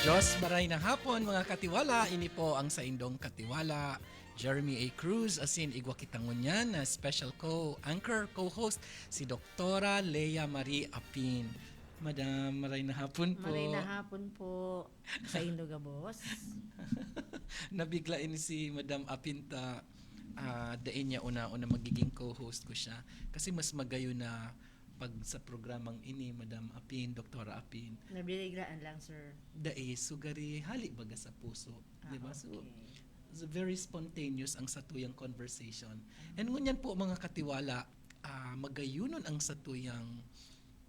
Diyos baray na hapon mga katiwala, ini po ang sa indong katiwala, Jeremy A. Cruz, asin igwa kitangon yan na special co-anchor, co-host, si Doktora Lea Marie Apin. Madam, maray na hapon po. Maray na hapon po sa Indoga Boss. Nabigla ini si Madam Apinta, dain niya una magiging co-host ko siya. Kasi mas magayo na pag sa programang ini, Madam Apin, Doktora Apin. Nabiliglaan lang, sir. Dae, sugari, hali baga sa puso. Diba? Okay. So, it's very spontaneous ang satuyang conversation. And ngunyan po mga katiwala, magayunon ang satuyang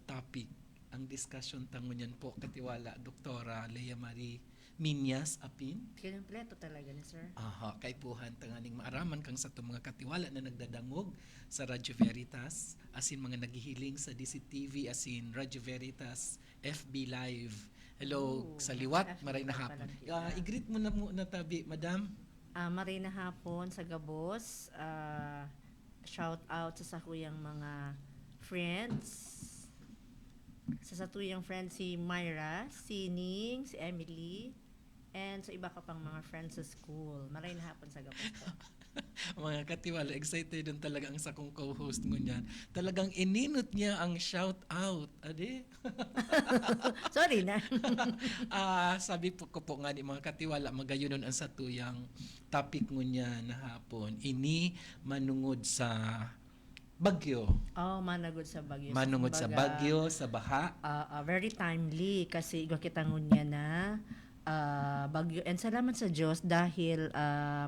topic. Ang discussion tangunyan po, katiwala, Doktora Lea Marie Minyas Apin. Kinumpleto talaga ni sir. Aha, kay puhan tanganing maaraman kang sa mga katiwala na nagdadangog sa Radyo Veritas, asin mga naghihiling sa DCTV, asin Radyo Veritas, FB Live. Hello, sa liwat, maray na hapon. I-greet mo na tabi, Madam. Maray na hapon sa Gabos. Shout out sa sakuyang mga friends. Sa satuyang friends si Myra, si Ning, si Emily, and sa iba ka pang mga friends sa school. Maray na hapon sa Gabos po. Mga katiwala, excited din talaga ang sakong co-host mo niyan. Talagang ininot niya ang shout out. Ade? Sorry na. Sabi po ko po nga ni mga katiwala, magayunon ang satuyang topic mo niya na hapon. Ini manungod sa Bagyo. Managod sa Bagyo. Manungod sa Bagyo, sa baha. Very timely kasi igwa kita ngunya na Bagyo. And salamat sa Diyos dahil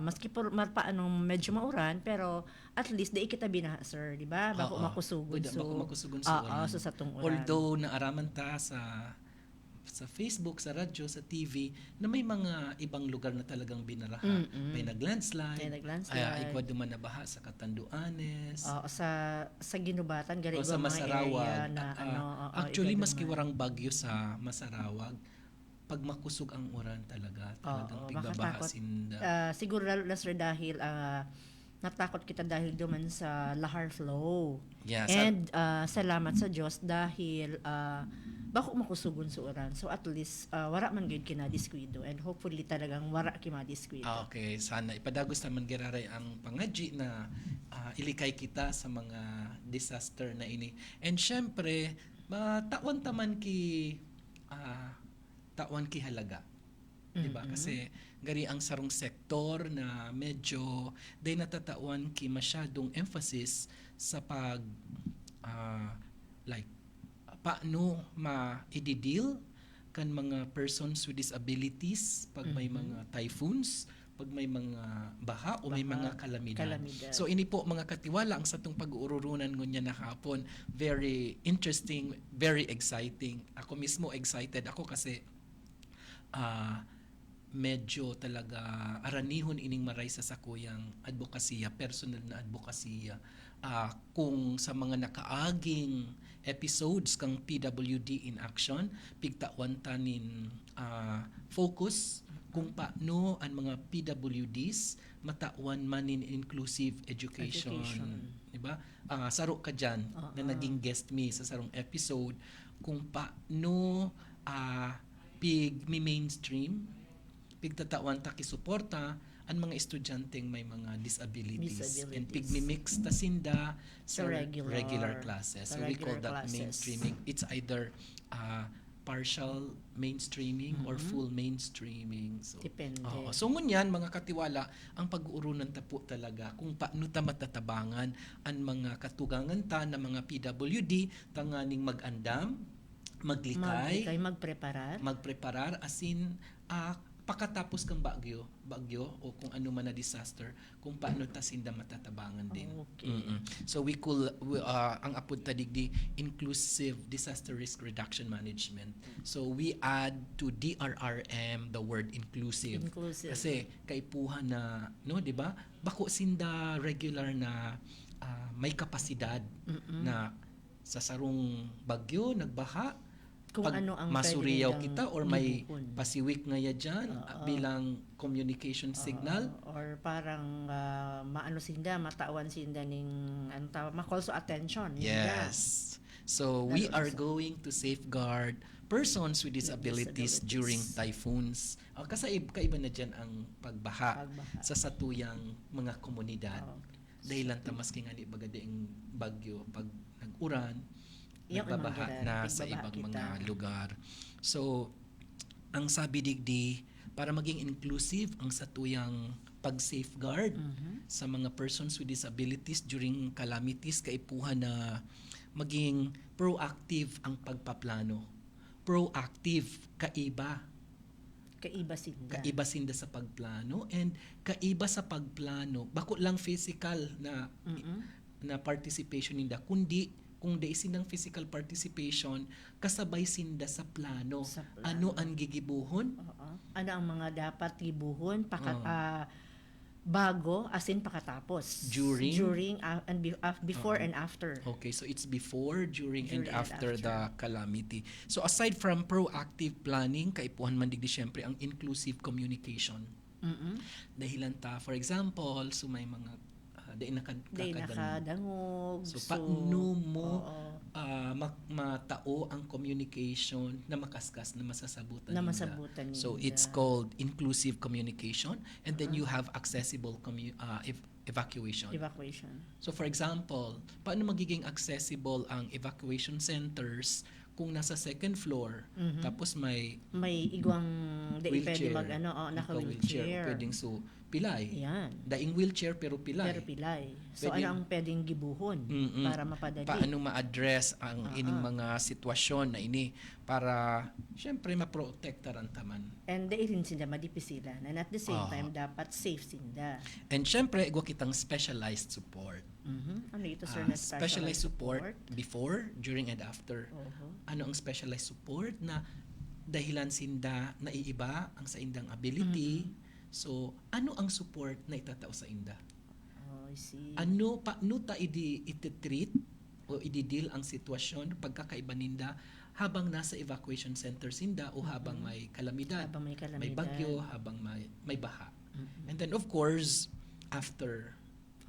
maski po paanong medyo mauran pero at least di kita binaha, sir, di ba? Bako makusugon. Bako makusugon sa uran. Sa satong uran. Although naaraman ta sa Facebook, sa radyo, sa TV, na may mga ibang lugar na talagang binaraha. May naglandslide. Igwa duman na baha sa Catanduanes. Sa Ginubatan, gari sa mga Masarawag. area na Actually, maski warang bagyo sa Masarawag, pag makusog ang uran talagang pigbabaha sinda. Siguro lalo na, sir, dahil natakot kita dahil duman sa Lahar Flow. Yeah, and salamat sa Diyos dahil bako makusugon sa uran. So at least wara man gyud kinadiskwido and hopefully talagang wara kimadiskwito. Okay, sana ipadagos naman giraray ang pangadji na ilikay kita sa mga disaster na ini. And syempre, tawan taman ki halaga. Diba? Kasi gari ang sarong sektor na medyo day natatawan ki masyadong emphasis sa pag paano ma-i-deal kan mga persons with disabilities pag may mga typhoons, pag may mga baha o may mga kalamidad. So ini po mga katiwala ang satong pag-uururunan ngunya na hapon. Very interesting, very exciting. Ako mismo excited ako kasi medyo talaga aranihon ining maray sa sakuyang advokasya, personal na advokasya. Kung sa mga nakaaging episodes kang PWD in Action, pigtawan tanin focus kung paano ang mga PWDs matawan man in inclusive education. Diba? Saro ka dyan na naging guest me sa sarong episode kung paano mainstream pigtatawan ta kisuporta ang mga estudyanteng may mga disabilities. And pigmimix ta sinda sa regular classes. So we call that mainstreaming. It's either partial mainstreaming or full mainstreaming. So, depende. So ngunyan mga katiwala, ang pag-uurunan ta po talaga kung paano ta matatabangan ang mga katugangan ta na mga PWD tanganing mag-andam, maglikay, magpreparar asin pakatapos kang bagyo o kung ano man na disaster, kung paano ta sinda matatabangan din. So ang apod ta digdi inclusive disaster risk reduction management. So we add to DRRM the word inclusive. Kasi kaipuhan na di ba? Bako sinda regular na may kapasidad na sa sarong bagyo nagbaha kung ano ang masuriyaw kita or may pasiwik nga dyan bilang communication signal or parang maano sinda matawan sinda ning ma-call so attention. Yes. So we are going to safeguard persons with disabilities disabilities. during typhoons. Kaiba na dyan ang pagbaha Pagbaha. sa satuyang mga komunidad. Oh. Dahil lang tamas kay nga di bagadaing bagyo pag nag-uran, Yung nagbabaha mga na ganun, sa nagbabaha ibang kita. mga lugar. So, ang sabi digdi, para maging inclusive ang satuyang pag-safeguard Mhm. sa mga persons with disabilities during calamities, kaipuhan na maging proactive ang pagpaplano. Proactive, kaiba. Kaiba sinda. Sa pagplano, and kaiba sa pagplano bako lang physical na Mhm. na participation ninda, kundi kung dai sindang physical participation kasabay sinda sa plano. Sa plano. Ano ang gigibuhon? Oo. Ano ang mga dapat libuhon Oo. bago as in pakatapos. During? Before Oo. and after. Okay, so it's before, during and During and after after. the calamity. So aside from proactive planning, kaipuhan man digdi syempre ang inclusive communication. Mhm. Dahilan ta, for example, so may mga Day nakadangog. nakadangog. So, paano mo oo, matao ang communication na makaskas na masasabutan na nila? masabutan nila. So it's called inclusive communication, and then you have accessible evacuation. evacuation. So for example, paano magiging accessible ang evacuation centers kung nasa second floor, Mhm. tapos may May igwang pwede wheelchair, naka-wheelchair. pwedeng pilay. Yan. Daing wheelchair pero pilay. Pero pilay. So Pwede- ano ang pwedeng gibuhon Mm-mm. para mapadali? Paano ma-address ang ining mga sitwasyon na ini para syempre maprotektaran taman. And rin sila madipisilan. And at the same Ah. time, dapat safe sinda. And syempre igwa kitang specialized support. Mhm. Ano ito, sir, na Specialized support before, during and after. Oho. Ano ang specialized support na dahilan sinda naiiba ang sa indang ability. So ano ang support na itatao sa inda? Oh, I see. Ano ta iti-treat o i-deal ang sitwasyon pagkakaiba ninda habang nasa evacuation center sinda o habang may kalamidad, Habang may kalamidad. may bagyo, habang may baha. Mhm. And then of course, after.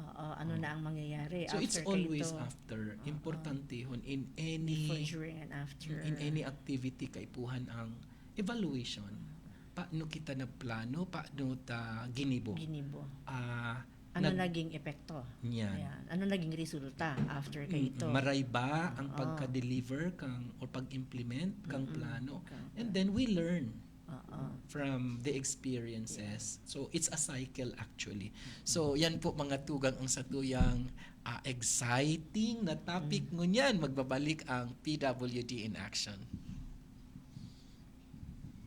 Oo, ano na ang mangyayari So after it's kay always ito? after. Importante hon Before, during, and after. in any activity kaipuhan ang evaluation. Paano kita na plano, paano ta ginibo. Ginibo. Ah, Ano naging epekto? Yan. Ayan. Ano naging resulta after kay ito? Maray ba ang Oo. pagka-deliver kang or pag-implement kang Mm-mm. plano? Kang- And then we learn Oo. from the experiences. So it's a cycle actually. So yan po mga tugang ang satuyang exciting na topic ngunyan. Magbabalik ang PWD in action.